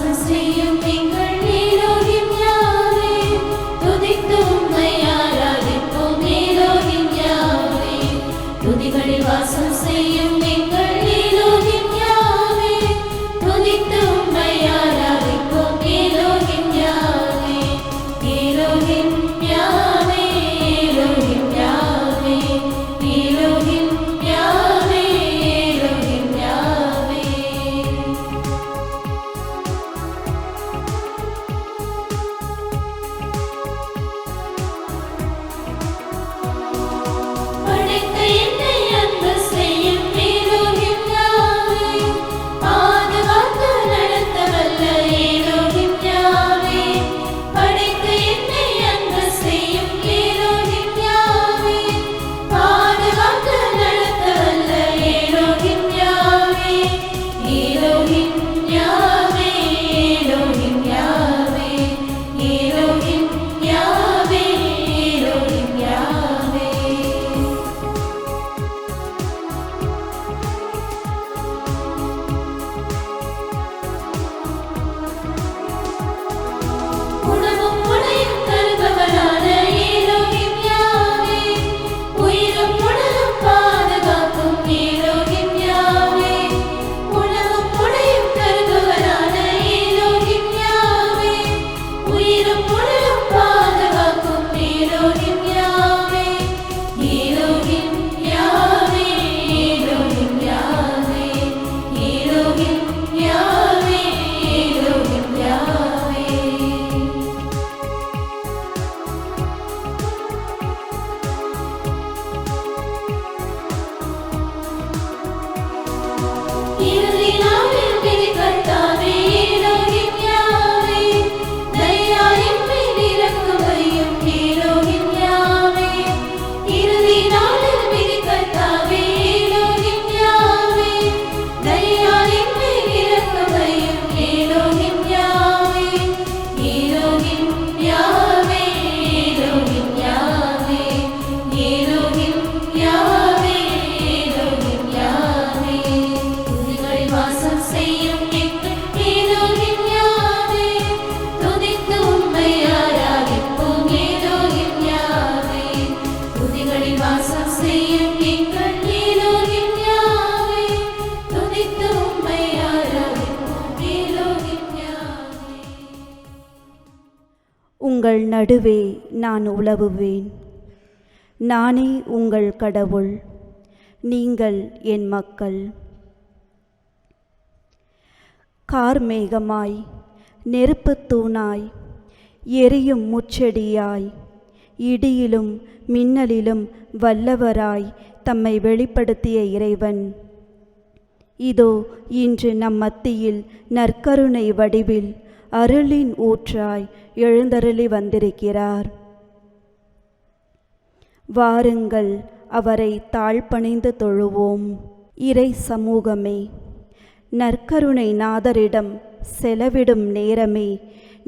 வாசம் செய்யும் எங்கள் எலோஹிம் யாவே, துதித்து உம்மை ஆராதிப்போம் எலோஹிம் யாவே. துதிகளில் வாசம் செய்யும் எங்கள் எலோஹிம் யாவே, துதித்து உம்மை ஆராதிப்போம் Elohim Yahweh. Elohim Yahweh, Elohim Yahweh, Elohim Yahweh, Elohim யாவே. படைத்த என்னை அன்பு செய்யும் எலோஹிம் யாவே, பாதுகாத்து நடத்த வல்ல எலோஹிம் யாவே. படைத்த என்னை அன்பு செய்யும் எலோஹிம் யாவே, பாதுகாத்து நடத்த வல்ல Elohim Yahweh. Elohim Yahweh, Elohim Yahweh, Elohim Yahweh, Elohim யாவே. உணவும் உடையும் தருபவரான எலோஹிம் யாவே, உயிரும் உடலும் பாதுகாக்கும் எலோஹிம் யாவே. உணவும் உடையும் தருபவரான எலோஹிம் யாவே, உயிரும் உடலும் பாதுகாக்கும் Elohim Yahweh. Elohim Yahweh, Elohim Yahweh, Elohim Yahweh, Elohim யாவே. இறுதி நாளில் விதிகர்த்தாவே எலோஹிம் யாவே, தயா என் மேல் இரக்கம் வையும் எலோஹிம் யாவே. இறுதி நாளில் விதிகர்த்தாவே எலோஹிம் யாவே, தயா என் மேல் இரக்கம் வையும் Elohim Yahweh. Elohim Yahweh, Elohim Yahweh, Elohim Yahweh, Elohim Yahweh. துதிகளில் வாசம் செய்யும் எங்கள் எலோஹிம் யாவே, துதித்து உம்மை ஆராதிப்போம் எலோஹிம் யாவே. துதிகளில் வாசம் செய்யும் எங்கள் எலோஹிம் யாவே, துதித்து உம்மை ஆராதிப்போம் எலோஹிம் யாவே. உங்கள் நடுவே நான் உலவுவேன். நானே உங்கள் கடவுள், நீங்கள் என் மக்கள். கார்மேகமாய், நெருப்புத் தூணாய், எரியும் முச்செடியாய், இடியிலும் மின்னலிலும் வல்லவராய் தம்மை வெளிப்படுத்திய இறைவன் இதோ இன்று நம் மத்தியில் நற்கருணை வடிவில் அருளின் ஊற்றாய் எழுந்தருளி வந்திருக்கிறார். வாருங்கள், அவரை தாழ்பணிந்து தொழுவோம். இறை சமூகமே, நற்கருணை நாதரிடம் செலவிடும் நேரமே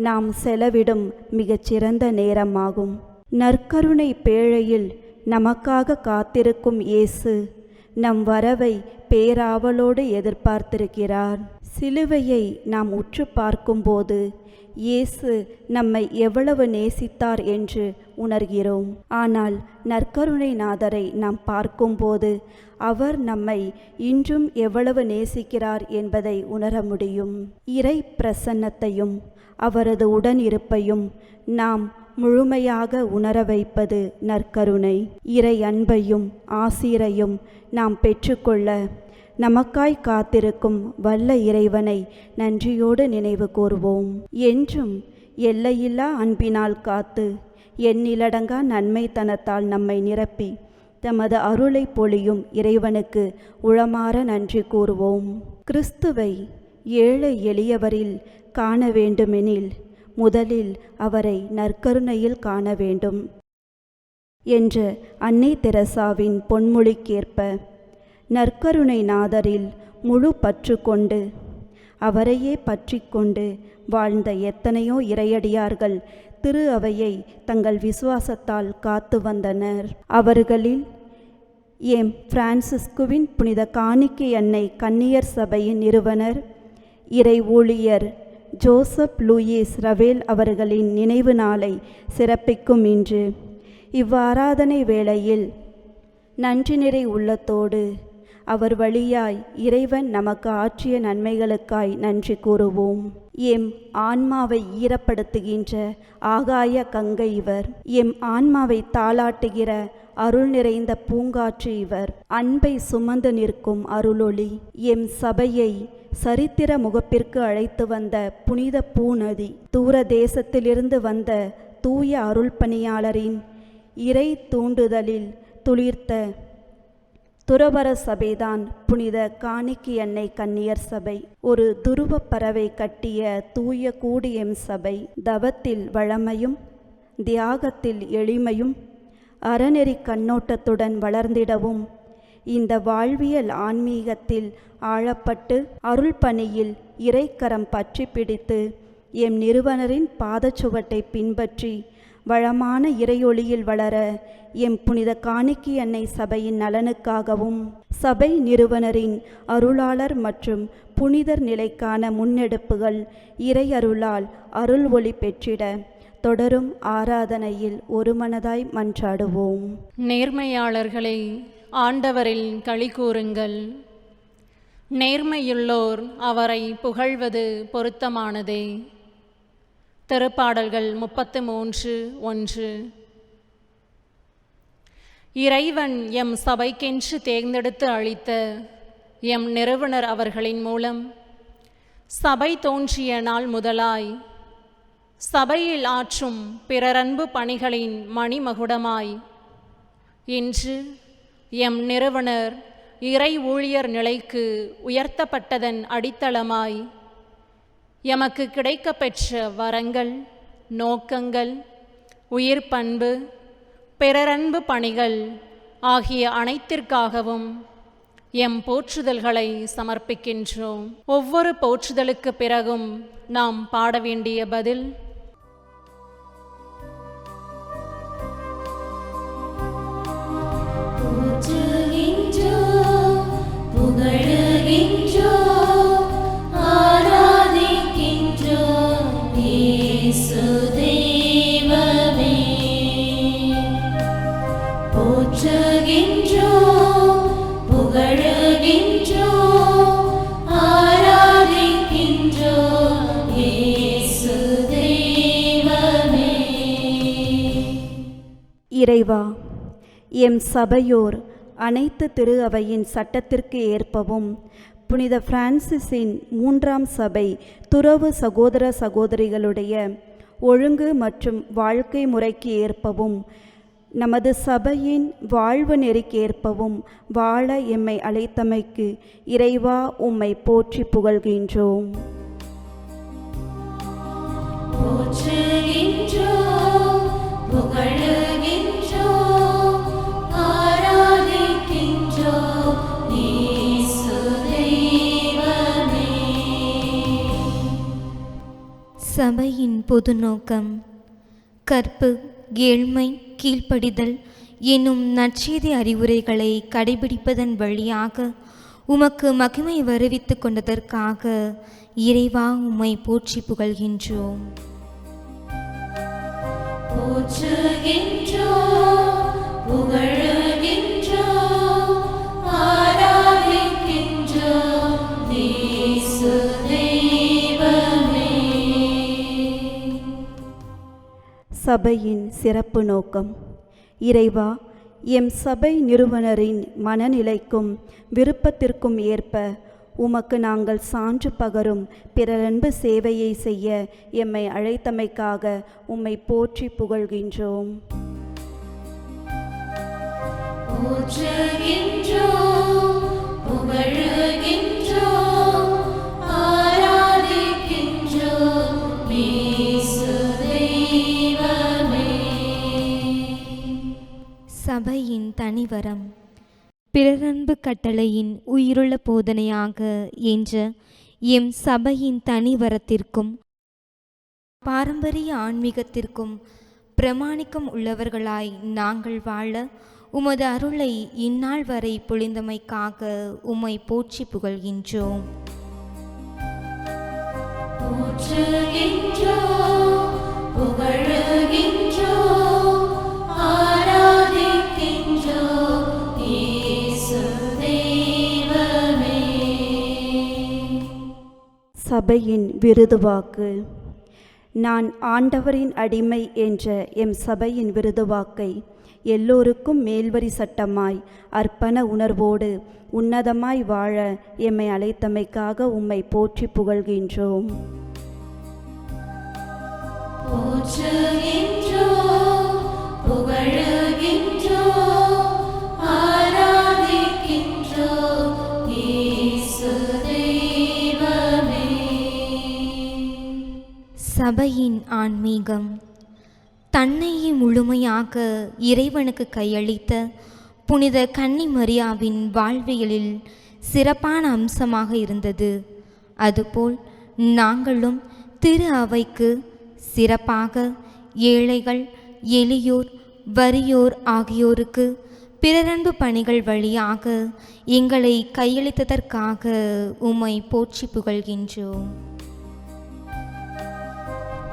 நாம் செலவிடும் மிகச்சிறந்த நேரமாகும். நற்கருணை பேழையில் நமக்காக காத்திருக்கும் இயேசு நம் வரவை பேராவலோடு எதிர்பார்த்திருக்கிறார். சிலுவையை நாம் உற்று பார்க்கும்போது இயேசு நம்மை எவ்வளவு நேசித்தார் என்று உணர்கிறோம். ஆனால் நற்கருணை நாதரை நாம் பார்க்கும்போது அவர் நம்மை இன்றும் எவ்வளவு நேசிக்கிறார் என்பதை உணர முடியும். இறை பிரசன்னத்தையும் அவரது உடனிருப்பையும் நாம் முழுமையாக உணர வைப்பது நற்கருணை. இறை அன்பையும் ஆசீரையும் நாம் பெற்றுக்கொள்ள நமக்காய் காத்திருக்கும் வல்ல இறைவனை நன்றியோடு நினைவு கூர்வோம். என்றும் எல்லையில்லா அன்பினால் காத்து எண்ணிலடங்கா நன்மைத்தனத்தால் நம்மை நிரப்பி தமது அருளை பொழியும் இறைவனுக்கு உளமாற நன்றி கூறுவோம். கிறிஸ்துவை ஏழை எளியவரில் காண வேண்டுமெனில் முதலில் அவரை நற்கருணையில் காண வேண்டும் என்ற அன்னை தெரசாவின் பொன்மொழிக்கேற்ப நற்கருணை நாதரில் முழு பற்று கொண்டு அவரையே பற்றி கொண்டு வாழ்ந்த எத்தனையோ இறையடியார்கள் திரு அவையை தங்கள் விசுவாசத்தால் காத்து வந்தனர். அவர்களில் எம் பிரான்சிஸ்குவின் புனித காணிக்கை அன்னை கன்னியர் சபையின் நிறுவனர் இறை ஊழியர் ஜோசப் லூயிஸ் ரவேல் அவர்களின் நினைவு நாளை சிறப்பிக்கும் இன்று இவ்வாராதனை வேளையில் நன்றி நிறை உள்ளத்தோடு அவர் வழியாய் இறைவன் நமக்கு ஆற்றிய நன்மைகளுக்காய் நன்றி கூறுவோம். எம் ஆன்மாவை ஈரப்படுத்துகின்ற ஆகாய கங்கை இவர். எம் ஆன்மாவை தாளாட்டுகிற அருள் நிறைந்த பூங்காற்று இவர். அன்பை சுமந்து நிற்கும் அருளொளி. எம் சபையை சரித்திர முகப்பிற்கு அழைத்து வந்த புனித பூநதி. தூர தேசத்திலிருந்து வந்த தூய அருள் பணியாளரின் இறை தூண்டுதலில் துளிர்த்த துறவற சபைதான் புனித காணிக்கை அன்னை கன்னியர் சபை. ஒரு துருவ பறவை கட்டிய தூய கூடு எம் சபை. தவத்தில் வளமையும் தியாகத்தில் எளிமையும் அறநெறி கண்ணோட்டத்துடன் வளர்ந்திடவும் இந்த வாழ்வியல் ஆன்மீகத்தில் ஆழப்பட்டு அருள் பணியில் இறைக்கரம் பற்றி பிடித்து எம் நிறுவனரின் பாதச்சுவட்டை பின்பற்றி வளமான இறையொளியில் வளர எம் புனித காணிக்கை அன்னை சபையின் நலனுக்காகவும் சபை நிறுவனரின் அருளாளர் மற்றும் புனிதர் நிலைக்கான முன்னெடுப்புகள் இறை அருளால் அருள் ஒளி பெற்றிட தொடரும் ஆராதனையில் ஒருமனதாய் மன்றாடுவோம். நேர்மையாளர்களை ஆண்டவரில் களி கூறுங்கள். நேர்மையுள்ளோர் அவரை புகழ்வது பொருத்தமானதே. திருப்பாடல்கள் 33:1. இறைவன் எம் சபைக்கென்று தேர்ந்தெடுத்து அளித்த எம் நிறுவனர் அவர்களின் மூலம் சபை தோன்றிய நாள் முதலாய் சபையில் ஆற்றும் பிறரன்பு பணிகளின் மணிமகுடமாய் இன்று எம் நிறுவனர் இறை ஊழியர் நிலைக்கு உயர்த்தப்பட்டதன் அடித்தளமாய் எமக்கு கிடைக்கப்பெற்ற வரங்கள், நோக்கங்கள், உயிர் பண்பு, பிறரன்பு பணிகள் ஆகிய அனைத்திற்காகவும் எம் போற்றுதல்களை சமர்ப்பிக்கின்றோம். ஒவ்வொரு போற்றுதலுக்கு பிறகும் நாம் பாட வேண்டிய பதில் இறைவா, எம் சபையோர் அனைத்து திரு அவையின் சட்டத்திற்கு ஏற்பவும் புனித பிரான்சிஸின் 3ஆம் சபை துறவு சகோதர சகோதரிகளுடைய ஒழுங்கு மற்றும் வாழ்க்கை முறைக்கு ஏற்பவும் நமது சபையின் வாழ்வு நெறிக்கு ஏற்பவும் வாழ எம்மை அழைத்தமைக்கு இறைவா உம்மை போற்றி புகழ்கின்றோம். சபையின் பொது நோக்கம் கற்பு, ஏழ்மை, கீழ்ப்படிதல் என்னும் நற்செய்தி அறிவுரைகளை கடைபிடிப்பதன் வழியாக உமக்கு மகிமை வருவித்து கொண்டதற்காக இறைவா உம்மை போற்றி புகழ்கின்றோம். சபையின் சிறப்பு நோக்கம். இறைவா, எம் சபை நிறுவனரின் மனநிலைக்கும் விருப்பத்திற்கும் ஏற்ப உமக்கு நாங்கள் சான்று பகரும் பிறரன்பு சேவையை செய்ய எம்மை அழைத்தமைக்காக உம்மை போற்றி புகழ்கின்றோம். சபையின் தனிவரம். பிறரன்பு கட்டளையின் உயிருள்ள போதனையாக என்ற எம் சபையின் தனிவரத்திற்கும் பாரம்பரிய ஆன்மீகத்திற்கும் பிரமாணிக்கம் உள்ளவர்களாய் நாங்கள் வாழ உமது அருளை இந்நாள் வரை பொழிந்தமைக்காக உம்மை போற்றி புகழ்கின்றோம். போற்றுகின்றோம், புகழுகின்றோம், ஆராதிக்கின்றோம் இயேசு தெய்வமே. சபையின் விருதுவாக்கு. நான் ஆண்டவரின் அடிமை என்ற எம் சபையின் விருதுவாக்கை எல்லோருக்கும் மேல்வரி சட்டமாய் அர்ப்பண உணர்வோடு உன்னதமாய் வாழ எம்மை அழைத்தமைக்காக உம்மை போற்றி புகழ்கின்றோம். போற்றுகின்றோம், புகழுகின்றோம், ஆராதிக்கின்றோம் இயேசு தெய்வமே. சபையின் ஆன்மீகம். தன்னையே முழுமையாக இறைவனுக்கு கையளித்த புனித கன்னி மரியாவின் வாழ்வியலில் சிறப்பான அம்சமாக இருந்தது. அதுபோல் நாங்களும் திரு அவைக்கு சிறப்பாக ஏழைகள், எளியோர், வறியோர் ஆகியோருக்கு பிறரன்பு பணிகள் வழியாக எங்களை கையளித்ததற்காக உம்மை போற்றி புகழ்கின்றோம்.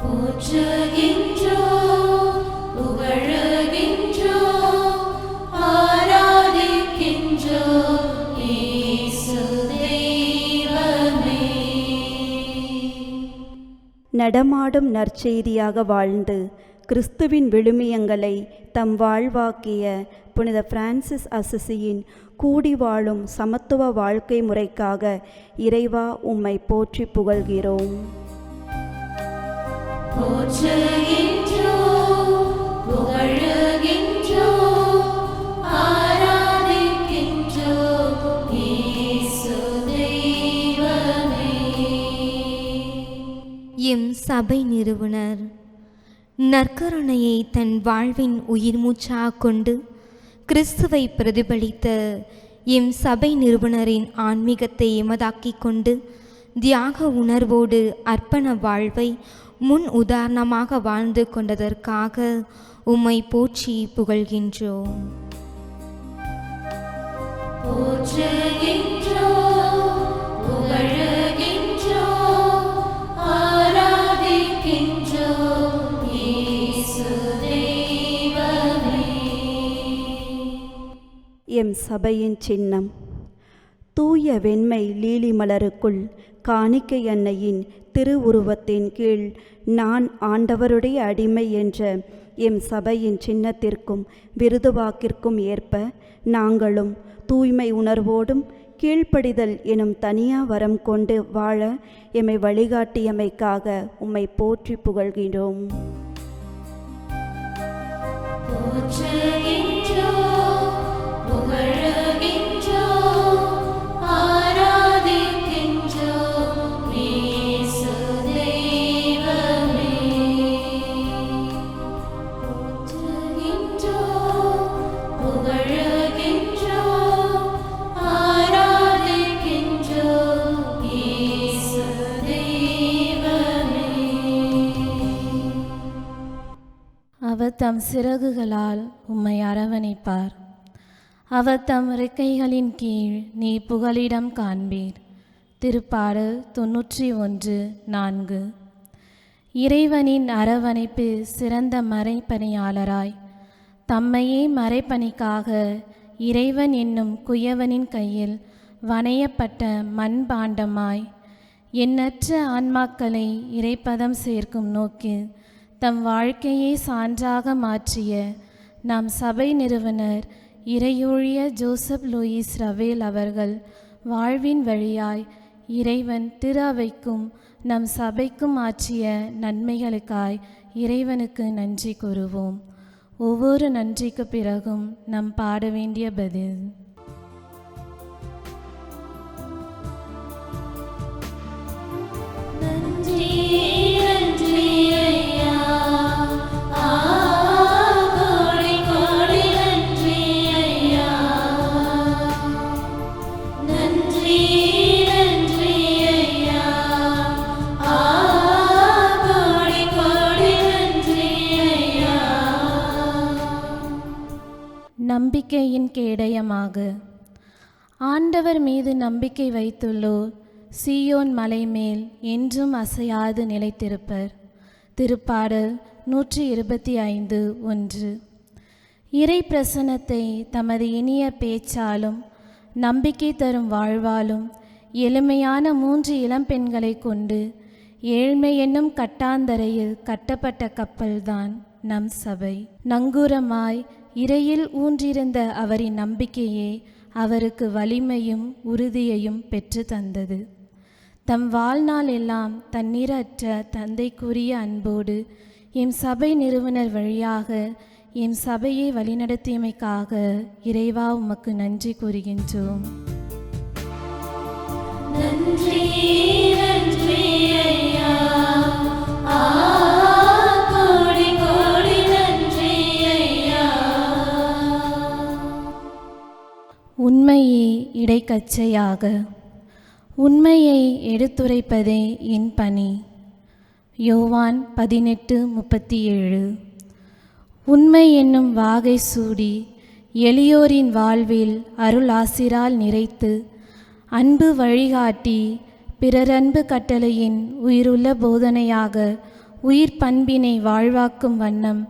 போற்றுகின்றோம், புகழுகின்றோம், ஆராதிக்கின்றோம் இயேசு தெய்வமே. நடமாடும் நற்செய்தியாக வாழ்ந்து கிறிஸ்துவின் விழுமியங்களை தம் வாழ்வாக்கிய புனித பிரான்சிஸ் அசிசியின் கூடி வாழும் சமத்துவ வாழ்க்கை முறைக்காக இறைவா உம்மை போற்றி புகழ்கிறோம். போற்றுகின்றோம், புகழுகின்றோம், ஆராதிக்கின்றோம் இயேசு தெய்வமே. எம் சபை நிறுவனர் நற்கருணையை தன் வாழ்வின் உயிர் மூச்சாக கொண்டு கிறிஸ்துவை பிரதிபலித்த எம் சபை நிறுவனரின் ஆன்மீகத்தை எமதாக்கிக் கொண்டு தியாக உணர்வோடு அர்ப்பண வாழ்வை முன் உதாரணமாக வாழ்ந்து கொண்டதற்காக உம்மை போற்றி புகழ்கின்றோம். போற்றுகின்றோம், புகழுகின்றோம், ஆராதிக்கின்றோம் இயேசு தெய்வமே. எம் சபையின் சின்னம். தூய வெண்மை லீலி மலருக்குள் காணிக்கை அன்னையின் திருவுருவத்தின் கீழ் நான் ஆண்டவருடைய அடிமை என்ற எம் சபையின் சின்னத்திற்கும் விருதுவாக்கிற்கும் ஏற்ப நாங்களும் தூய்மை உணர்வோடும் கீழ்ப்படிதல் எனும் தனியா வரம் கொண்டு வாழ எம்மை வழிகாட்டியமைக்காக உம்மை போற்றி புகழ்கிறோம். போற்றுகின்றோம், புகழுகின்றோம், ஆராதிக்கின்றோம் இயேசு தெய்வமே. போற்றுகின்றோம், புகழுகின்றோம், ஆராதிக்கின்றோம் இயேசு தெய்வமே. அவர் தம் சிறகுகளால் உம்மை அரவணைப்பார். அவர் தம் இறக்கைகளின் கீழ் நீ புகலிடம் காண்பீர். திருப்பாடல் 91:4. இறைவனின் அரவணைப்பு சிறந்த மறைப்பணியாளராய் தம்மையே மறைப்பணிக்காக இறைவன் என்னும் குயவனின் கையில் வணையப்பட்ட மண்பாண்டமாய் எண்ணற்ற ஆன்மாக்களை இறைப்பதம் சேர்க்கும் நோக்கில் தம் வாழ்க்கையை சான்றாக மாற்றிய நம் சபை நிறுவனர் இறையூழிய ஜோசப் லூயிஸ் ரவேல் அவர்கள் வாழ்வின் வழியாய் இறைவன் திரு அவைக்கும் நம் சபைக்கும் ஆற்றிய நன்மைகளுக்காய் இறைவனுக்கு நன்றி கூறுவோம். ஒவ்வொரு நன்றிக்கு பிறகும் நாம் பாட வேண்டிய பதில். நன்றி நன்றி ஐயா, கோடி கோடி நன்றி ஐயா. நன்றி நன்றி ஐயா, கோடி கோடி நன்றி ஐயா. நம்பிக்கையின் கேடயமாக ஆண்டவர் மீது நம்பிக்கை வைத்துள்ளோர் சீயோன் மலை மேல் என்றும் அசையாது நிலைத்திருப்பர். திருப்பாடல் 125:1. இறை பிரசன்னத்தை தமது இனிய பேச்சாலும் நம்பிக்கை தரும் வாழ்வாலும் எளிமையான 3 இளம்பெண்களை கொண்டு ஏழ்மை என்னும் கட்டாந்தரையில் கட்டப்பட்ட கப்பல்தான் நம் சபை. நங்கூரமாய் இறையில் ஊன்றிருந்த அவரின் நம்பிக்கையே அவருக்கு வலிமையும் உறுதியையும் பெற்று தந்தது. தம் வாழ்நாள் எல்லாம் தண்ணீரற்ற தந்தைக்குரிய அன்போடு எம் சபை நிறுவனர் வழியாக எம் சபையை வழிநடத்தியமைக்காக இறைவா உமக்கு நன்றி கூறுகின்றோம். நன்றி நன்றி ஐயா, கோடி கோடி நன்றி ஐயா. உண்மையே இடைக்கச்சையாக உண்மையை எடுத்துரைப்பதே என் பணி. யோவான் 18:37. உண்மை என்னும் வாகை சூடி எளியோரின் வாழ்வில் அருள் ஆசிரால் நிறைத்து அன்பு வழிகாட்டி பிறரன்பு கட்டளையின் உயிருள்ள போதனையாக உயிர் பண்பினை வாழ்வாக்கும் வண்ணம்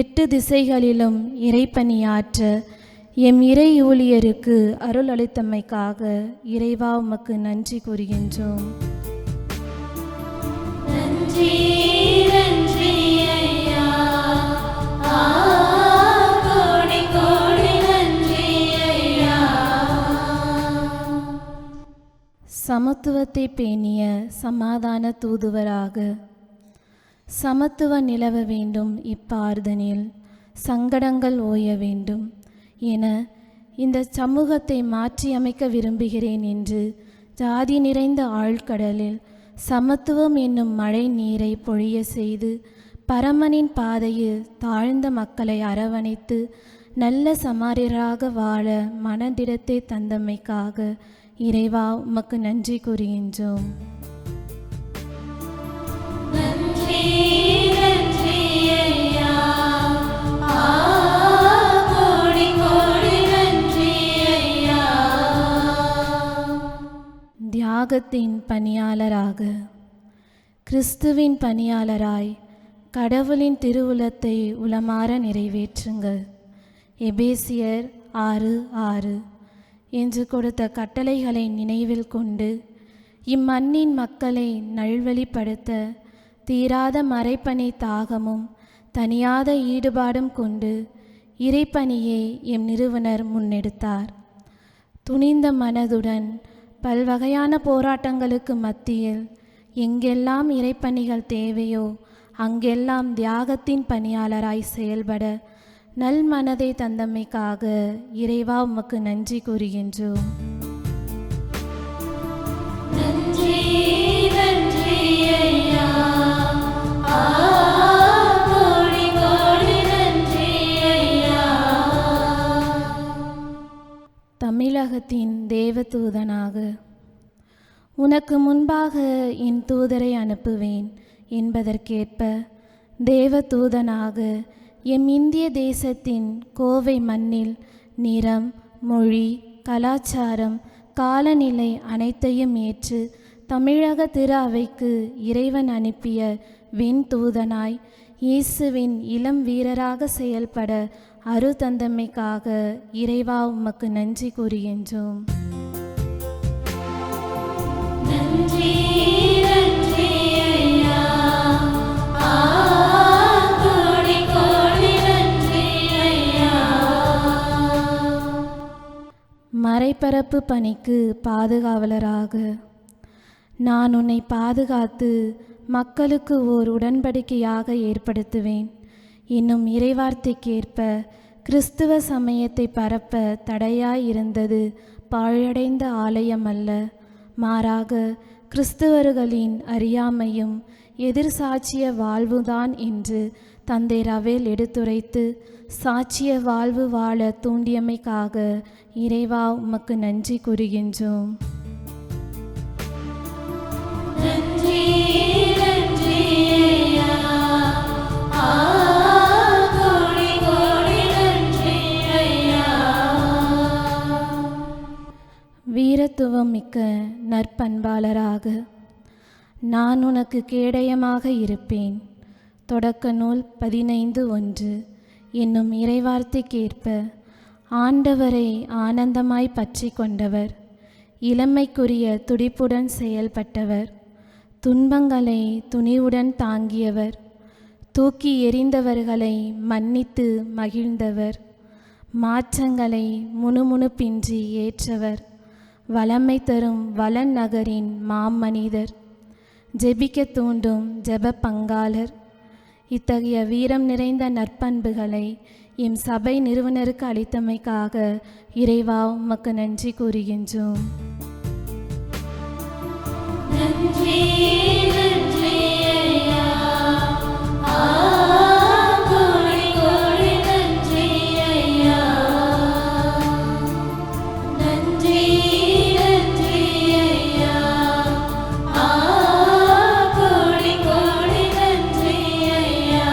8 திசைகளிலும் இறைப்பணியாற்ற எம் இறை ஊழியருக்கு அருள் அளித்தமைக்காக இறைவா உமக்கு நன்றி கூறுகின்றோம். நன்றி நன்றி ஐயா, கோடி கோடி நன்றி ஐயா. சமத்துவத்தை பேணிய சமாதான தூதுவராக சமத்துவம் நிலவ வேண்டும், இப்பார்தனில் சங்கடங்கள் ஓய வேண்டும் என இந்த சமூகத்தை மாற்றியமைக்க விரும்புகிறேன் என்று ஜாதி நிறைந்த ஆழ்கடலில் சமத்துவம் என்னும் மழை நீரை பொழிய செய்து பரமனின் பாதையில் தாழ்ந்த மக்களை அரவணைத்து நல்ல சமாரியராக வாழ மனதிடத்தை தந்தமைக்காக இறைவா உமக்கு நன்றி கூறுகின்றோம். நன்றி நன்றி ஐயா, கோடி கோடி நன்றி ஐயா. தியாகத்தின் பணியாளராக கிறிஸ்துவின் பணியாளராய் கடவுளின் திருவுளத்தை உளமாற நிறைவேற்றுங்கள். எபேசியர் 6:6 என்று கொடுத்த கட்டளைகளை நினைவில் கொண்டு இம்மண்ணின் மக்களை நல்வழிப்படுத்த தீராத மறைப்பணி தாகமும் தனியாத ஈடுபாடும் கொண்டு இறைப்பணியை எம் நிறுவனர் முன்னெடுத்தார். துணிந்த மனதுடன் பல்வகையான போராட்டங்களுக்கு மத்தியில் எங்கெல்லாம் இறைப்பணிகள் தேவையோ அங்கெல்லாம் தியாகத்தின் பணியாளராய் செயல்பட நல் மனதை தந்தமைக்காக இறைவா உமக்கு நன்றி கூறுகின்றோம். நன்றி நன்றி ஐயா, கோடி கோடி நன்றி ஐயா. தமிழகத்தின் தேவதூதனாக உனக்கு முன்பாக என் தூதரை அனுப்புவேன் என்பதற்கேற்ப தேவதூதனாக எம் இந்திய தேசத்தின் கோவை மண்ணில் நிறம், மொழி, கலாச்சாரம், காலநிலை அனைத்தையும் ஏற்று தமிழக திரு அவைக்கு இறைவன் அனுப்பிய வெண் தூதனாய் இயேசுவின் இளம் வீரராக செயல்பட அருள் தந்தமைக்காக இறைவா உமக்கு நன்றி கூறுகின்றோம். நன்றி நன்றி ஐயா, கோடி கோடி நன்றி ஐயா. மறைபரப்பு பணிக்கு பாதுகாவலராக நான் உன்னை பாதுகாத்து மக்களுக்கு ஓர் உடன்படிக்கையாக ஏற்படுத்துவேன் என்னும் இறைவார்த்தைக்கேற்ப கிறிஸ்துவ சமயத்தை பரப்ப தடையாய் இருந்தது பாழடைந்த ஆலயம் அல்ல, மாறாக கிறிஸ்துவர்களின் அறியாமையும் எதிர் சாட்சிய வாழ்வுதான் என்று தந்தை ரவேல் எடுத்துரைத்து சாட்சிய வாழ்வு வாழ தூண்டியமைக்காக இறைவா உமக்கு நன்றி கூறுகின்றோம். நன்றி நன்றி ஐயா, கோடி கோடி நன்றி ஐயா. வீரத்துறவிகளாக முக்கியத்துவம் மிக்க நற்பண்பாளராக நான் உனக்கு கேடயமாக இருப்பேன். தொடக்க நூல் 15:1 என்னும் இறைவார்த்தைக்கேற்ப ஆண்டவரை ஆனந்தமாய் பற்றி கொண்டவர், இளமைக்குரிய துடிப்புடன் செயல்பட்டவர், துன்பங்களை துணிவுடன் தாங்கியவர், தூக்கி எறிந்தவர்களை மன்னித்து மகிழ்ந்தவர், மாற்றங்களை முணுமுணுப்பின்றி ஏற்றவர், வளமை தரும் வளன் நகரின் மாமனிதர், ஜெபிக்க தூண்டும் ஜெப பங்காளர். இத்தகைய வீரம் நிறைந்த நற்பண்புகளை எம் சபை நிறுவனருக்கு அளித்தமைக்காக இறைவா உமக்கு நன்றி கூறுகின்றோம். நன்றி நன்றி ஐயா. கோடி கோடி நன்றி ஐயா. நன்றி நன்றி ஐயா. கோடி கோடி நன்றி ஐயா.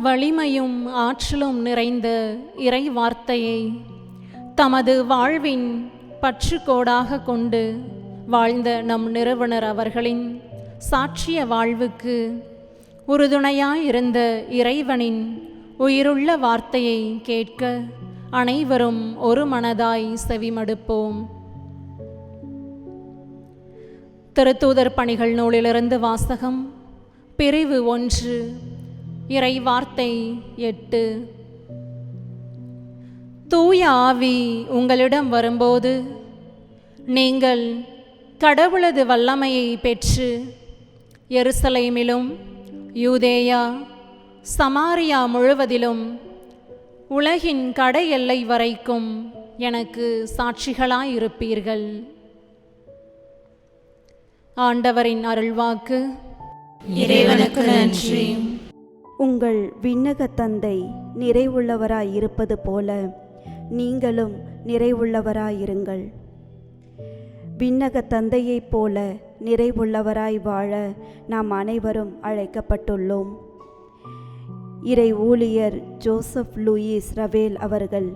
வலிமையும் ஆற்றலும் நிறைந்த இறை வார்த்தையை தமது வாழ்வின் பற்றுக்கோடாக கொண்டு வாழ்ந்த நம் நிறுவனர் அவர்களின் சாட்சிய வாழ்வுக்கு உறுதுணையாயிருந்த இறைவனின் உயிருள்ள வார்த்தையை கேட்க அனைவரும் ஒரு மனதாய் செவிமடுப்போம். திருத்தூதர் பணிகள் நூலிலிருந்து வாசகம். பிரிவு 1. இறை வார்த்தை 8. தூய ஆவி உங்களிடம் வரும்போது நீங்கள் கடவுளது வல்லமையை பெற்று எருசலேமிலும் யூதேயா சமாரியா முழுவதிலும் உலகின் கடை எல்லை வரைக்கும் எனக்கு சாட்சிகளாயிருப்பீர்கள். ஆண்டவரின் அருள்வாக்கு. இறைவனுக்கு நன்றி. உங்கள் விண்ணக தந்தை நிறைவுள்ளவராய் இருப்பது போல நீங்களும் நிறைவுள்ளவராயிருங்கள். விண்ணக தந்தையைப் போல நிறைவுள்ளவராய் வாழ நாம் அனைவரும் அழைக்கப்பட்டுள்ளோம். இறை ஊழியர் ஜோசப் லூயிஸ் ரவேல் அவர்கள்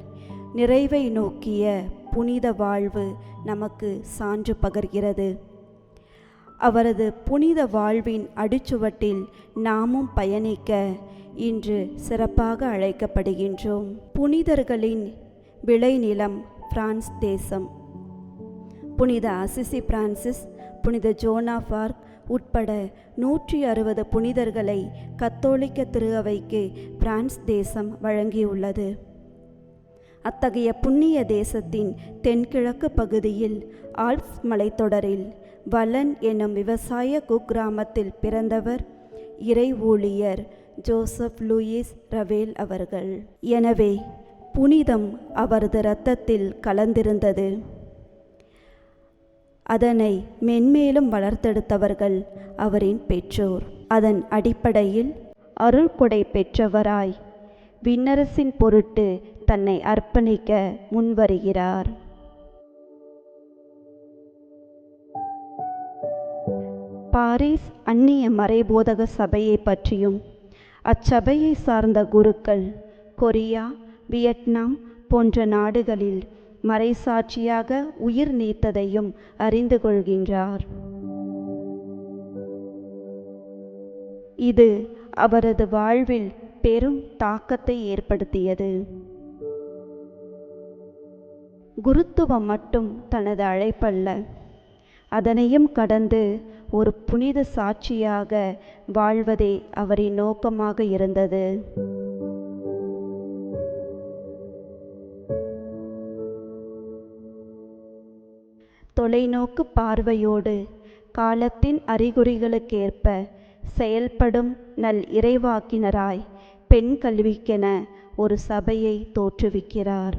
நிறைவை நோக்கிய புனித வாழ்வு நமக்கு சான்று பகர்கிறது. அவரது புனித வாழ்வின் அடிச்சுவட்டில் நாமும் பயணிக்க இன்று சிறப்பாக அழைக்கப்படுகின்றோம். புனிதர்களின் விளைநிலம் பிரான்ஸ் தேசம். புனித அசிசி பிரான்சிஸ், புனித ஜோன் ஆஃப் ஆர்க் உட்பட 160 புனிதர்களை கத்தோலிக்க திரு அவைக்கு பிரான்ஸ் தேசம் வழங்கியுள்ளது. அத்தகைய புண்ணிய தேசத்தின் தென்கிழக்கு பகுதியில் ஆல்ப்ஸ் மலைத்தொடரில் வலன் என்னும் விவசாய குக்கிராமத்தில் பிறந்தவர் இறை ஊழியர் ஜோசப் லூயிஸ் ரவேல் அவர்கள். எனவே புனிதம் அவரது இரத்தத்தில் கலந்திருந்தது. அதனை மென்மேலும் வளர்த்தெடுத்தவர்கள் அவரின் பெற்றோர். அதன் அடிப்படையில் அருள்கொடை பெற்றவராய் விண்ணரசின் பொருட்டு தன்னை அர்ப்பணிக்க முன்வருகிறார். பாரிஸ் அந்நிய மறைபோதக சபையை பற்றியும் அச்சபையை சார்ந்த குருக்கள் கொரியா, வியட்நாம் போன்ற நாடுகளில் மறைசாட்சியாக உயிர் நீத்ததையும் அறிந்து கொள்கின்றார். இது அவரது வாழ்வில் பெரும் தாக்கத்தை ஏற்படுத்தியது. குருத்துவம் மட்டும் தனது அழைப்பல்ல, அதனையும் கடந்து ஒரு புனித சாட்சியாக வாழ்வதே அவரின் நோக்கமாக இருந்தது. தொலைநோக்கு பார்வையோடு காலத்தின் அறிகுறிகளுக்கேற்ப செயல்படும் நல் இறைவாக்கினராய் பெண் கல்விக்கென ஒரு சபையை தோற்றுவிக்கிறார்.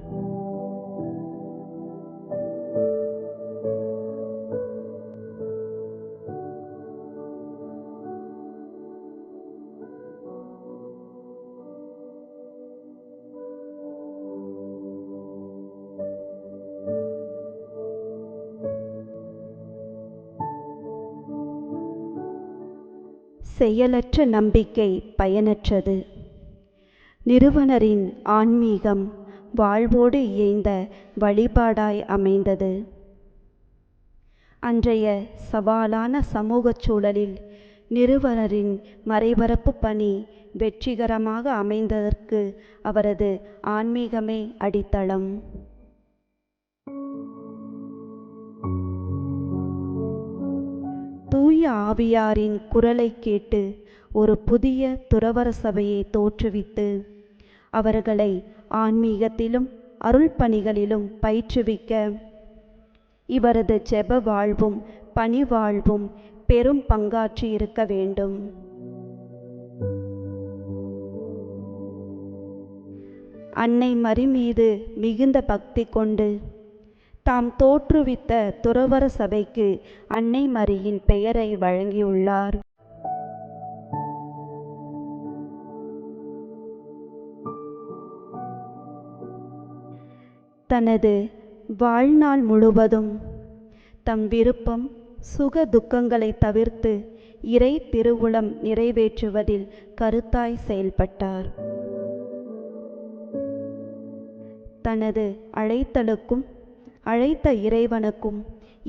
செயலற்ற நம்பிக்கை பயனற்றது. நிறுவனரின் ஆன்மீகம் வாழ்வோடு இயைந்த வழிபாடாய் அமைந்தது. அன்றைய சவாலான சமூகச் சூழலில் நிறுவனரின் மறைபரப்பு பணி வெற்றிகரமாக அமைந்ததற்கு அவரது ஆன்மீகமே அடித்தளம். தூய ஆவியாரின் குரலை கேட்டு ஒரு புதிய துறவற சபையை தோற்றுவித்து அவர்களை ஆன்மீகத்திலும் அருள் பணிகளிலும் பயிற்றுவிக்க இவரது ஜெப வாழ்வும் பணி வாழ்வும் பெரும் பங்காற்றி இருக்க வேண்டும். அன்னை மரி மீது மிகுந்த பக்தி கொண்டு தாம் தோற்றுவித்த துறவற சபைக்கு அன்னை மரியின் பெயரை வழங்கியுள்ளார். தனது வாழ்நாள் முழுவதும் தம் விருப்பம் சுக துக்கங்களை தவிர்த்து இறை திருவுளம் நிறைவேற்றுவதில் கருத்தாய் செயல்பட்டார். தனது அழைத்தலுக்கும் அழைத்த இறைவனுக்கும்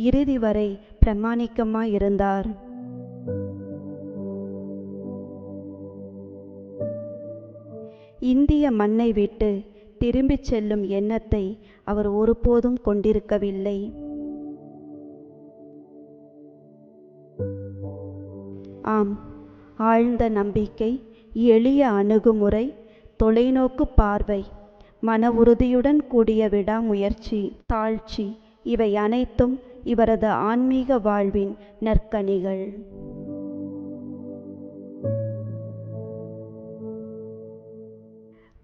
இறுதி வரை பிரமாணிக்கமாயிருந்தார். இந்திய மண்ணை விட்டு திரும்பிச் செல்லும் எண்ணத்தை அவர் ஒருபோதும் கொண்டிருக்கவில்லை. ஆம், ஆழ்ந்த நம்பிக்கை, எளிய அணுகுமுறை, தொலைநோக்கு பார்வை, மன உறுதியுடன் கூடிய விடாமுயற்சி, தாழ்ச்சி, இவை அனைத்தும் இவரது ஆன்மீக வாழ்வின் நற்கனிகள்.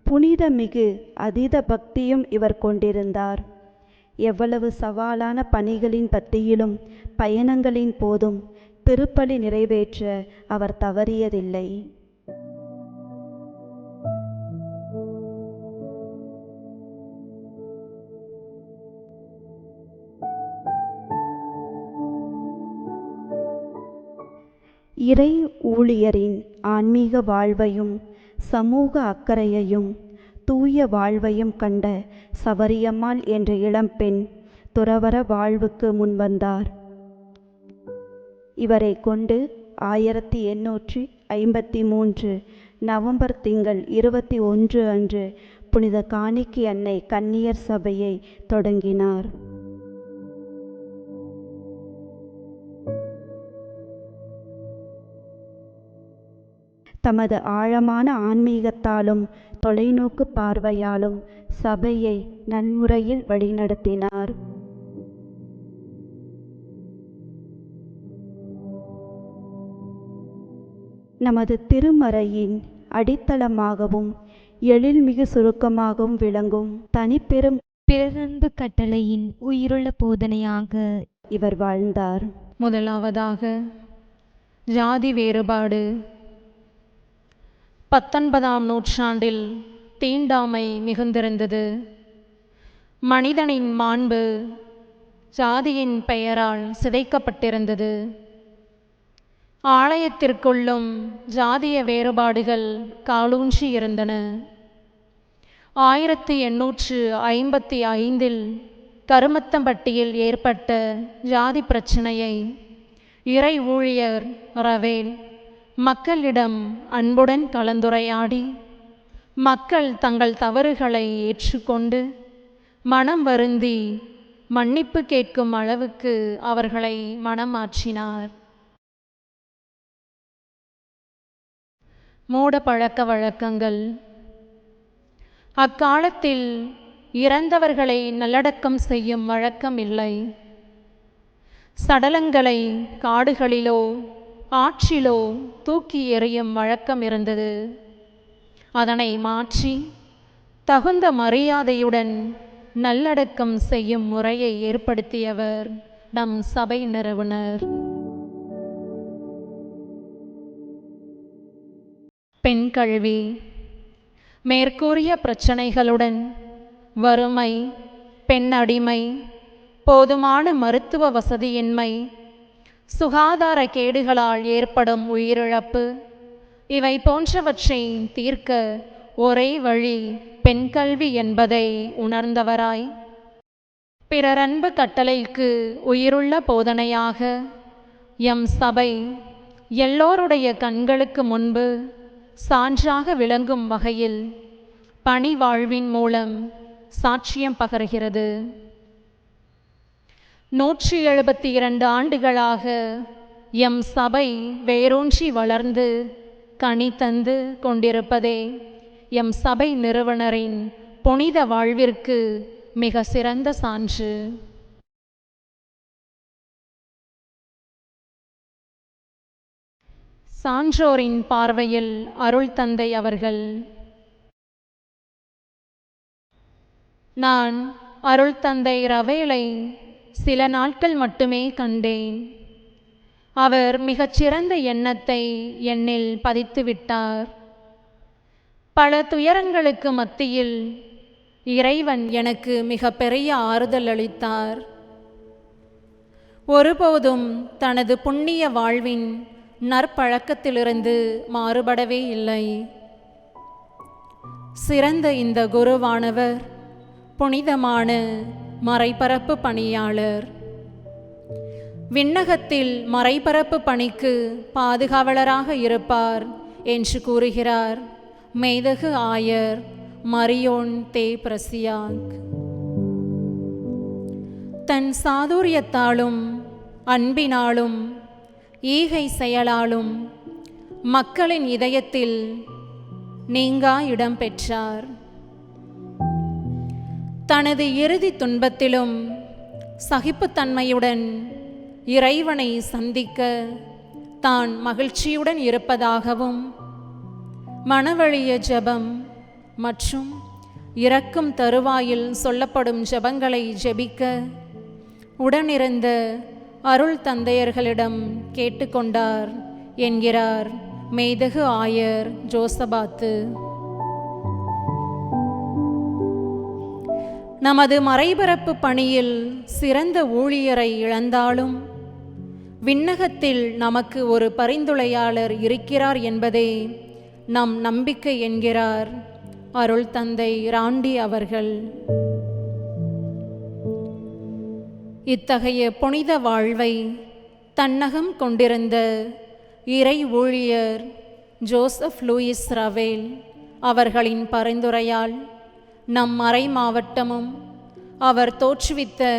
புனிதமிகு அதீத பக்தியும் இவர் கொண்டிருந்தார். எவ்வளவு சவாலான பணிகளின் மத்தியிலும் பயணங்களின் போதும் திருப்பலி நிறைவேற்ற அவர் தவறியதில்லை. இறை ஊழியரின் ஆன்மீக வாழ்வையும் சமூக அக்கறையையும் தூய வாழ்வையும் கண்ட சவரியம்மாள் என்ற இளம்பெண் துறவற வாழ்வுக்கு முன்வந்தார். இவரை கொண்டு 1853 நவம்பர் திங்கள் 21 அன்று புனித காணிக்கை அன்னை கன்னியர் சபையை தொடங்கினார். தமது ஆழமான ஆன்மீகத்தாலும் தொலைநோக்கு பார்வையாலும் சபையை நன்முறையில் வழிநடத்தினார். நமது திருமறையின் அடித்தளமாகவும் எழில்மிகு சுருக்கமாகவும் விளங்கும் தனிப்பெரும் பிறரன்பு கட்டளையின் உயிருள்ள போதனையாக இவர் வாழ்ந்தார். முதலாவதாக ஜாதி வேறுபாடு. 19ஆம் நூற்றாண்டில் தீண்டாமை மிகுந்திருந்தது. மனிதனின் மாண்பு ஜாதியின் பெயரால் சிதைக்கப்பட்டிருந்தது. ஆலயத்திற்குள்ளும் ஜாதிய வேறுபாடுகள் காலூன்றி இருந்தன. 1855 கருமத்தம்பட்டியில் ஏற்பட்ட ஜாதி பிரச்சனையை இறை ஊழியர் ரவேல் மக்களிடம் அன்புடன் கலந்துரையாடி மக்கள் தங்கள் தவறுகளை ஏற்றுக்கொண்டு மனம் வருந்தி மன்னிப்பு கேட்கும் அளவுக்கு அவர்களை மனமாற்றினார். மூட பழக்க வழக்கங்கள். அக்காலத்தில் இறந்தவர்களை நல்லடக்கம் செய்யும் வழக்கம் இல்லை. சடலங்களை காடுகளிலோ ஆற்றிலோ தூக்கி எறியும் வழக்கம் இருந்தது. அதனை மாற்றி தகுந்த மரியாதையுடன் நல்லடக்கம் செய்யும் முறையை ஏற்படுத்தியவர் நம் சபை நிறுவனர். பெண் கல்வி. மேற்கூறிய பிரச்சனைகளுடன் வறுமை, பெண் அடிமை, போதுமான மருத்துவ வசதியின்மை, சுகாதார கேடுகளால் ஏற்படும் உயிரிழப்பு, இவை போன்றவற்றை தீர்க்க ஒரே வழி பெண் கல்வி என்பதை உணர்ந்தவராய் பிறரன்பு கட்டளைக்கு உயிருள்ள போதனையாக எம் சபை எல்லோருடைய கண்களுக்கு முன்பு சான்றாக விளங்கும் வகையில் பணி வாழ்வின் மூலம் சாட்சியம் பகர்கிறது. 172 ஆண்டுகளாக எம் சபை வேரூன்றி வளர்ந்து கனி தந்து கொண்டிருப்பதே எம் சபை நிறுவனரின் புனித வாழ்விற்கு மிக சிறந்த சான்று. சான்றோரின் பார்வையில் அருள் தந்தை அவர்கள். நான் அருள் தந்தை ரவேலை சில நாட்கள் மட்டுமே கண்டேன். அவர் மிகச்சிறந்த எண்ணத்தை என்னில் பதித்து விட்டார். பல துயரங்களுக்கு மத்தியில் இறைவன் எனக்கு மிக பெரிய ஆறுதல் அளித்தார். ஒருபோதும் தனது புண்ணிய வாழ்வின் நற்பழக்கத்திலிருந்து மாறுபடவே இல்லை. சிறந்த இந்த குருவானவர் புனிதமான மறைபரப்பு பணியாளர். விண்ணகத்தில் மறைபரப்பு பணிக்கு பாதுகாவலராக இருப்பார் என்று கூறுகிறார் மேதகு ஆயர் மரியோன் தே பிரசியாக். தன் சாதுரியத்தாலும் அன்பினாலும் ஈகை செயலாலும் மக்களின் இதயத்தில் நீங்கா இடம் பெற்றார். தனது இறுதி துன்பத்திலும் சகிப்புத்தன்மையுடன் இறைவனை சந்திக்க தான் மகிழ்ச்சியுடன் இருப்பதாகவும், மனவழிய ஜெபம் மற்றும் இறக்கும் தருவாயில் சொல்லப்படும் ஜெபங்களை ஜெபிக்க உடனிருந்த அருள் தந்தையர்களிடம் கேட்டுக்கொண்டார் என்கிறார் மேதகு ஆயர் ஜோசபாத்து. நமது மறைபரப்பு பணியில் சிறந்த ஊழியரை இழந்தாலும் விண்ணகத்தில் நமக்கு ஒரு பரிந்துளையாளர் இருக்கிறார் என்பதே நம் நம்பிக்கை என்கிறார் அருள் தந்தை ராண்டி அவர்கள். இத்தகைய புனித வாழ்வை தன்னகம் கொண்டிருந்த இறை ஊழியர் ஜோசப் லூயிஸ் ரவேல் அவர்களின் பரிந்துரையால் நம் மறை மாவட்டமும் அவர் தோற்றுவித்த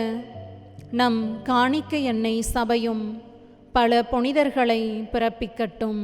நம் காணிக்கை எண்ணெய் சபையும் பல புனிதர்களை பிறப்பிக்கட்டும்.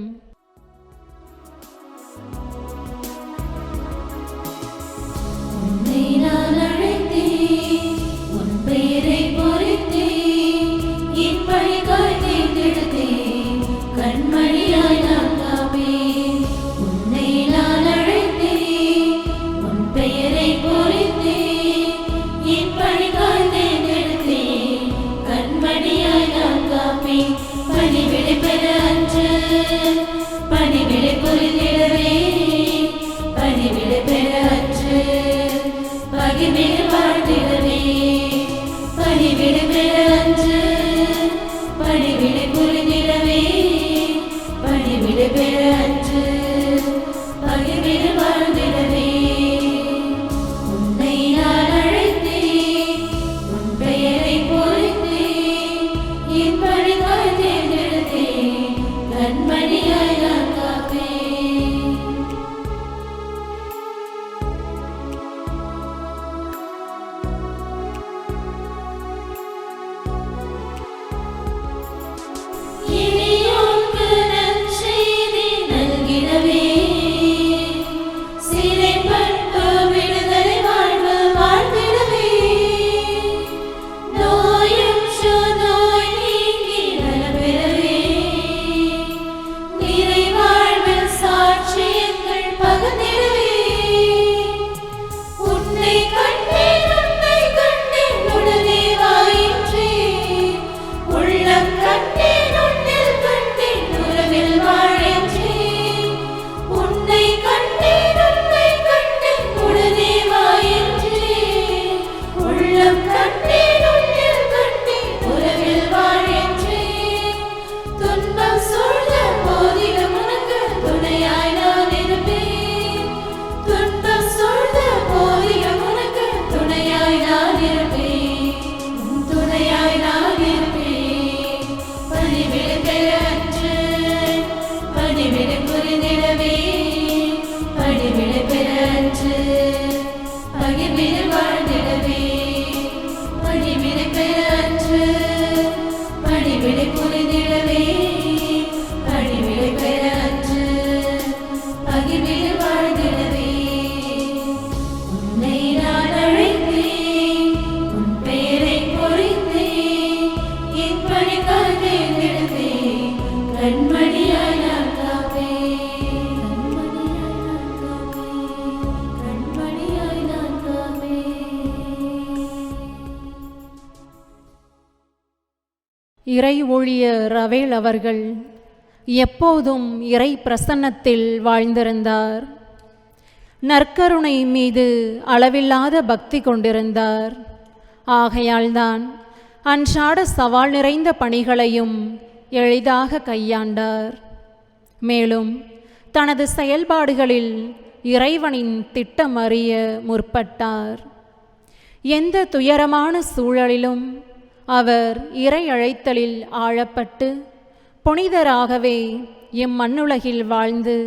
இறை ஊழியர் ரவேல் அவர்கள் எப்போதும் இறை பிரசன்னத்தில் வாழ்ந்திருந்தார். நற்கருணை மீது அளவில்லாத பக்தி கொண்டிருந்தார். ஆகையால்தான் அன்றாட சவால் நிறைந்த பணிகளையும் எளிதாக கையாண்டார். மேலும் தனது செயல்பாடுகளில் இறைவனின் திட்டம் அறிய முற்பட்டார். எந்த துயரமான சூழலிலும் அவர் இறை அழைத்தலில் ஆழப்பட்டு புனிதராகவே இம்மண்ணுலகில் வாழ்ந்து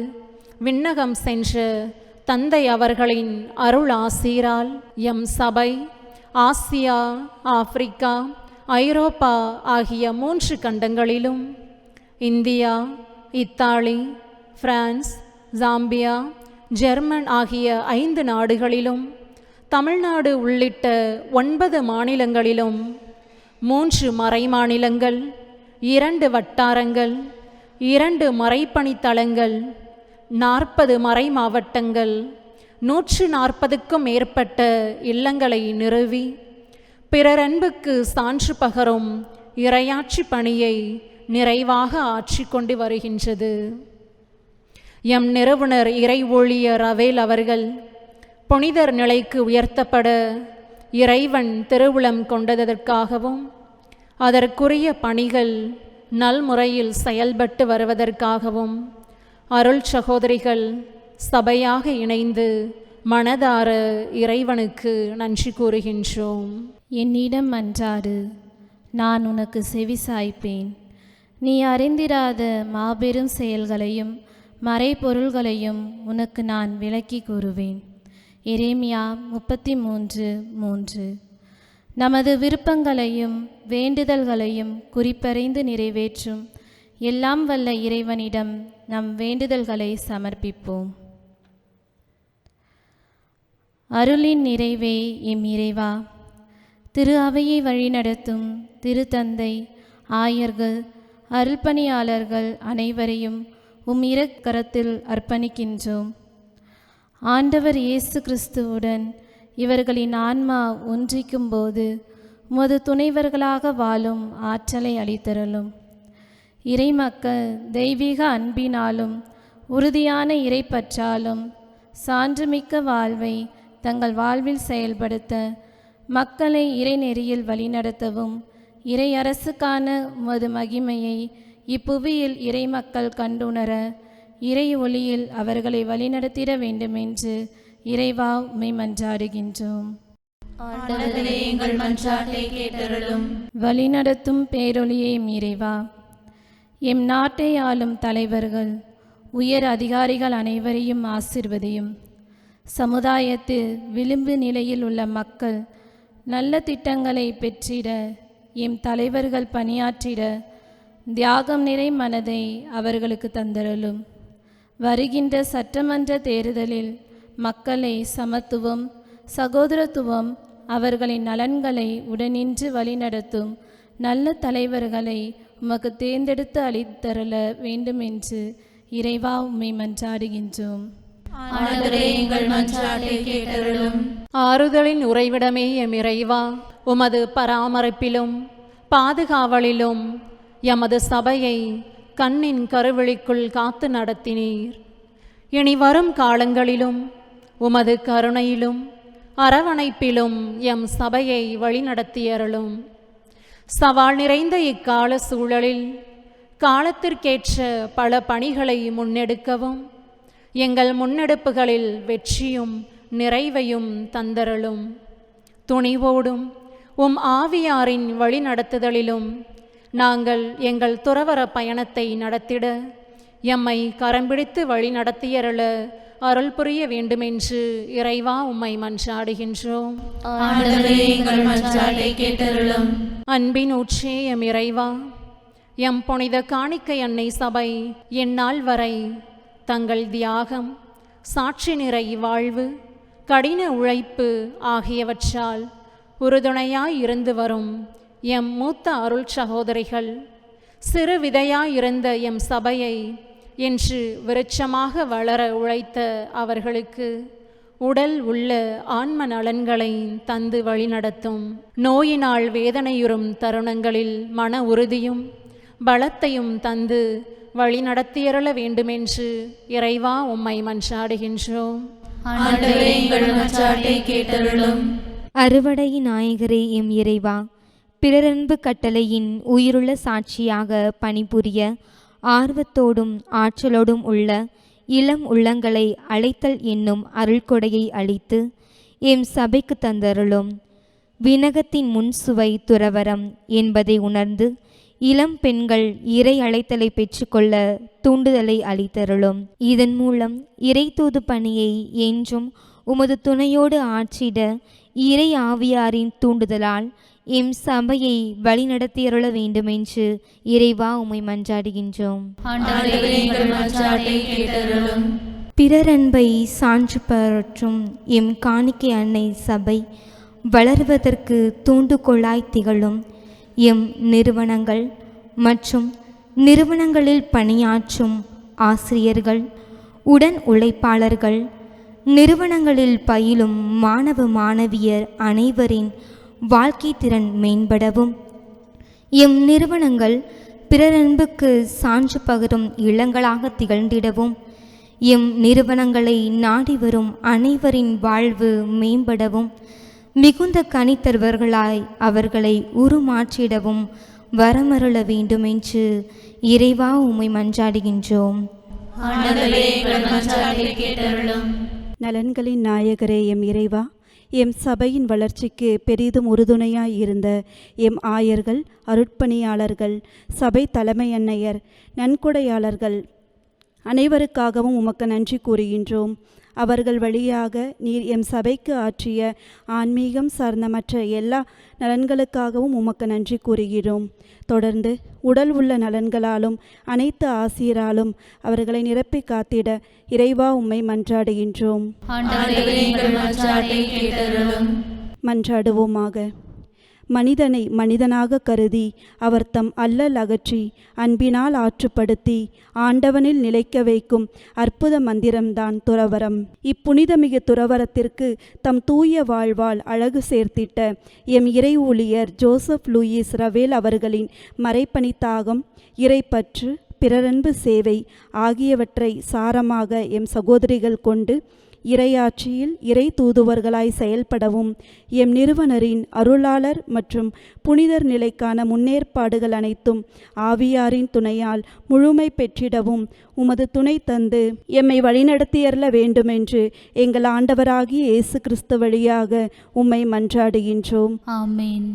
விண்ணகம் சென்ற தந்தை அவர்களின் அருள் ஆசீரால் எம் சபை ஆசியா, ஆப்பிரிக்கா, ஐரோப்பா ஆகிய 3 கண்டங்களிலும், India, Italy, France, Zambia, German ஆகிய 5 நாடுகளிலும், தமிழ்நாடு உள்ளிட்ட 9 மாநிலங்களிலும், 3 மறைமாநிலங்கள், 2 வட்டாரங்கள், 2 மறைப்பணித்தலங்கள், 40 மறை மாவட்டங்கள், 140க்கும் மேற்பட்ட இல்லங்களை நிறுவி பிறரன்புக்கு சான்று பகரும் இறையாட்சி பணியை நிறைவாக ஆற்றிக்கொண்டு வருகின்றது. எம் நிறுவனர் இறை ஊழியர் ரவேல் அவர்கள் புனிதர் நிலைக்கு உயர்த்தப்பட இறைவன் திருவுளம் கொண்டதற்காகவும் அதற்குரிய பணிகள் நல்முறையில் செயல்பட்டு வருவதற்காகவும் அருள் சகோதரிகள் சபையாக இணைந்து மனதார இறைவனுக்கு நன்றி கூறுகின்றோம். என்னிடம் மன்றாடு, நான் உனக்கு செவி சாய்ப்பேன். நீ அறிந்திராத மாபெரும் செயல்களையும் மறைபொருள்களையும் உனக்கு நான் விளக்கி கூறுவேன். எரேமியா 33:3. நமது விருப்பங்களையும் வேண்டுதல்களையும் குறிப்பறிந்து நிறைவேற்றும் எல்லாம் வல்ல இறைவனிடம் நம் வேண்டுதல்களை சமர்ப்பிப்போம். அருளின் நிறைவே எம் இறைவா, திரு அவையை வழிநடத்தும் திருத்தந்தை, ஆயர்கள், அருள்பணியாளர்கள் அனைவரையும் உம் இரக்கரத்தில் அர்ப்பணிக்கின்றோம். ஆண்டவர் இயேசு கிறிஸ்துவுடன் இவர்களின் ஆன்மா ஒன்றிக்கும் போது உமது துணைவர்களாக வாழும் ஆற்றலை அளித்தருளும். இறைமக்கள் தெய்வீக அன்பினாலும் உறுதியான இறைப்பற்றாலும் சான்றுமிக்க வாழ்வை தங்கள் வாழ்வில் செயல்படுத்த மக்களை இறைநெறியில் வழிநடத்தவும் இறை அரசுக்கான உமது மகிமையை இப்புவியில் இறைமக்கள் கண்டுணர இறை ஒளியில் அவர்களை வழிநடத்திட வேண்டுமென்று இறைவா உம்மை மன்றாடுகின்றோம். ஆண்டவரே, எங்கள் மன்றாட்டை கேட்டருளும். வழிநடத்தும் பேரொளியே இறைவா, எம் நாட்டை ஆளும் தலைவர்கள், உயர் அதிகாரிகள் அனைவரையும் ஆசிர்வதியும். சமுதாயத்தில் விளிம்பு நிலையில் உள்ள மக்கள் நல்ல திட்டங்களை பெற்றிட, எம் தலைவர்கள் பணியாற்றிட தியாகம் நிறை மனதை அவர்களுக்கு தந்தருளும். வருகின்ற சட்டமன்ற தேர்தலில் மக்களை சமத்துவம், சகோதரத்துவம், அவர்களின் நலன்களை உடனின்று வழிநடத்தும் நல்ல தலைவர்களை உமக்கு தேர்ந்தெடுத்து அளித்தருள வேண்டுமென்று இறைவா உம்மை மன்றாடுகின்றோம். ஆண்டவரே, எங்கள் மன்றாட்டை கேட்டருளும். ஆறுதலின் உறைவிடமே எம் இறைவா, உமது பராமரிப்பிலும் பாதுகாவலிலும் எமது சபையை கண்ணின் கருவழிக்குள் காத்து நடத்தினீர். இனி வரும் காலங்களிலும் உமது கருணையிலும் அரவணைப்பிலும் எம் சபையை வழிநடத்தியருளும். சவால் நிறைந்த இக்கால சூழலில் காலத்திற்கேற்ற பல பணிகளை முன்னெடுக்கவும் எங்கள் முன்னெடுப்புகளில் வெற்றியும் நிறைவையும் தந்தருளும். துணிவோடும் உம் ஆவியாரின் வழிநடத்துதலிலும் நாங்கள் எங்கள் துறவற பயணத்தை நடத்திட எம்மை கரம்பிடித்து வழி நடத்தியருள அருள் புரிய வேண்டுமென்று இறைவா உம்மை மன்றாடுகின்றோம். ஆண்டவரே, எங்கள் மன்றாட்டை கேட்டருளும். அன்பின் ஊற்றே எம் இறைவா, எம் புனித காணிக்கை அன்னை சபை எந்நாள் வரை தங்கள் தியாகம், சாட்சி நிறை வாழ்வு, கடின உழைப்பு ஆகியவற்றால் உறுதுணையாய் இருந்து வரும் எம் மூத்த அருள் சகோதரிகள், சிறு விதையாயிருந்த எம் சபையை என்று விருட்சமாக வளர உழைத்த அவர்களுக்கு உடல் உள்ள ஆன்ம நலன்களை தந்து வழிநடத்தும். நோயினால் வேதனையுறும் தருணங்களில் மன உறுதியும் பலத்தையும் தந்து வழிநடத்தியருள வேண்டுமென்று இறைவா உம்மை மன்றாடுகின்றோம். ஆண்டவரே, எங்கள் மன்றாட்டை கேட்டருளும். அறுவடையின் நாயகரே எம் இறைவா, பிறரன்பு கட்டளையின் உயிருள்ள சாட்சியாக பணிபுரிய ஆர்வத்தோடும் ஆற்றலோடும் உள்ள இளம் உள்ளங்களை அழைத்தல் என்னும் அருள்கொடையை அளித்து எம் சபைக்கு தந்தருளும். விண்ணகத்தின் முன்சுவை துறவரம் என்பதை உணர்ந்து இளம் பெண்கள் இறை அழைத்தலை பெற்றுக்கொள்ள தூண்டுதலை அளித்தருளும். இதன் மூலம் இறை தூது பணியை என்றும் உமது துணையோடு ஆற்றிட இறை ஆவியாரின் தூண்டுதலால் எம் சபையை வழிநடத்தியருள வேண்டுமென்று இறைவா உம்மை மன்றாடுகின்றோம். ஆண்டவரே, எங்கள் மன்றாட்டை கேட்டருளும். பிறரன்பை சான்று பற்றும் எம் காணிக்கை அன்னை சபை வளர்வதற்கு தூண்டுகோலாய் திகழும் எம் நிறுவனங்கள் மற்றும் நிறுவனங்களில் பணியாற்றும் ஆசிரியர்கள், உடன் உழைப்பாளர்கள், நிறுவனங்களில் பயிலும் மாணவ மாணவியர் அனைவரின் வாழ்க்கை திறன் மேம்படவும், எம் நிறுவனங்கள் பிறரன்புக்கு சான்று பகரும் இல்லங்களாக திகழ்ந்திடவும், எம் நிறுவனங்களை நாடி வரும் அனைவரின் வாழ்வு மேம்படவும், மிகுந்த கனித்தருவர்களாய் அவர்களை உருமாற்றிடவும் வரமருள வேண்டுமென்று இறைவா உம்மை மன்றாடுகின்றோம். ஆண்டவரே, எங்கள் மன்றாட்டை கேட்டருளும். நலன்களின் நாயகரே எம் இறைவா, எம் சபையின் வளர்ச்சிக்கு பெரிதும் உறுதுணையாய் இருந்த எம் ஆயர்கள், அருட்பணியாளர்கள், சபை தலைமை அன்னையர், நன்கொடையாளர்கள் அனைவருக்காகவும் உமக்கு நன்றி கூறுகின்றோம். அவர்கள் வழியாக நீர் எம் சபைக்கு ஆற்றிய ஆன்மீகம் சார்ந்த மற்ற எல்லா நலன்களுக்காகவும் உமக்கு நன்றி கூறுகிறோம். தொடர்ந்து உடல் உள்ள நலன்களாலும் அனைத்து ஆசிரியராலும் அவர்களை நிரப்பி காத்திட இறைவா உம்மை மன்றாடுகின்றோம். ஆண்டவரே, எங்கள் மன்றாட்டை கேட்டருளும். மன்றாடுவோமாக. மனிதனை மனிதனாக கருதி அவர் தம் அல்லல் அகற்றி அன்பினால் ஆற்றுப்படுத்தி ஆண்டவனில் நிலைக்க வைக்கும் அற்புத மந்திரம்தான் துறவரம். இப்புனிதமிகு துறவரத்திற்கு தம் தூய வாழ்வால் அழகு சேர்த்திட்ட எம் இறை ஊழியர் ஜோசப் லூயிஸ் ரவேல் அவர்களின் மறைப்பணித்தாகம், இறைப்பற்று, பிறரன்பு சேவை ஆகியவற்றை சாரமாக எம் சகோதரிகள் கொண்டு இறையாட்சியில் இறை தூதுவர்களாய் செயல்படவும், எம் நிறுவனரின் அருளாளர் மற்றும் புனிதர் நிலைக்கான முன்னேற்பாடுகள் அனைத்தும் ஆவியாரின் துணையால் முழுமை பெற்றிடவும் உமது துணை தந்து எம்மை வழிநடத்தியருள வேண்டுமென்று எங்கள் ஆண்டவராகிய இயேசு கிறிஸ்து வழியாக உம்மை மன்றாடுகின்றோம். ஆமென்.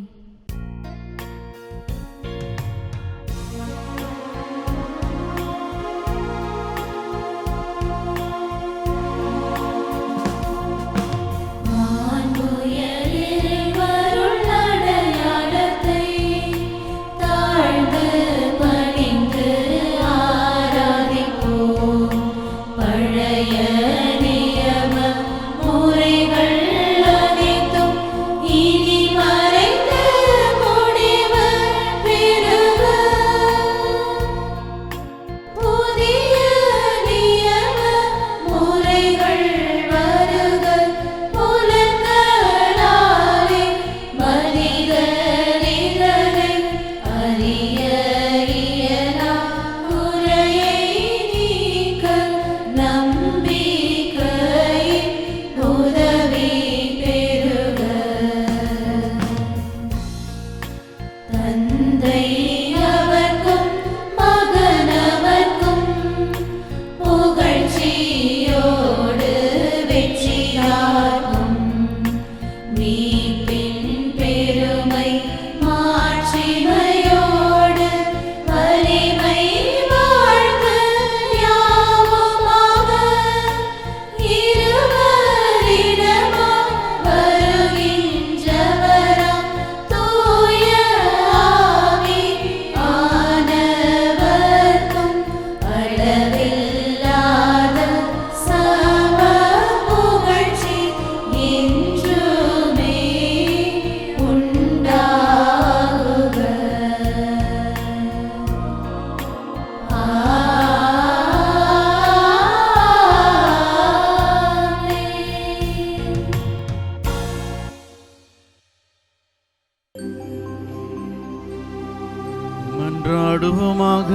மன்றாடுவோமாக.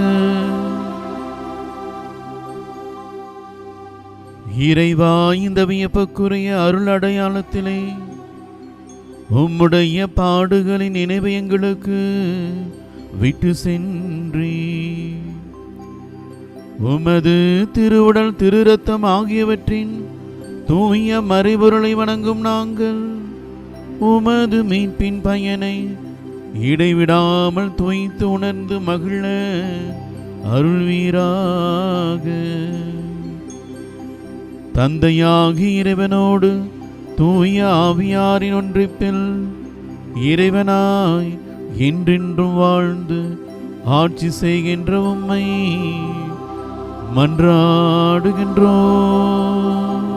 இறைவா, இந்த வியப்புக்குரிய அருள் அடையாளத்திலே உம்முடைய பாடுகளின் நினைவு எங்களுக்கு விட்டு சென்றீ. உமது திருவுடல் திரு ரத்தம் ஆகியவற்றின் தூய மறைபொருளை வணங்கும் நாங்கள் உமது மீட்பின் பயனை இடைவிடாமல் துய்த்து உணர்ந்து மகிழ அருள்வீராக. தந்தையாகி இறைவனோடு தூய ஆவியாரின் ஒன்றிப்பில் இறைவனாய் என்றென்றும் வாழ்ந்து ஆட்சி செய்கின்ற உம்மை மன்றாடுகின்றோம்.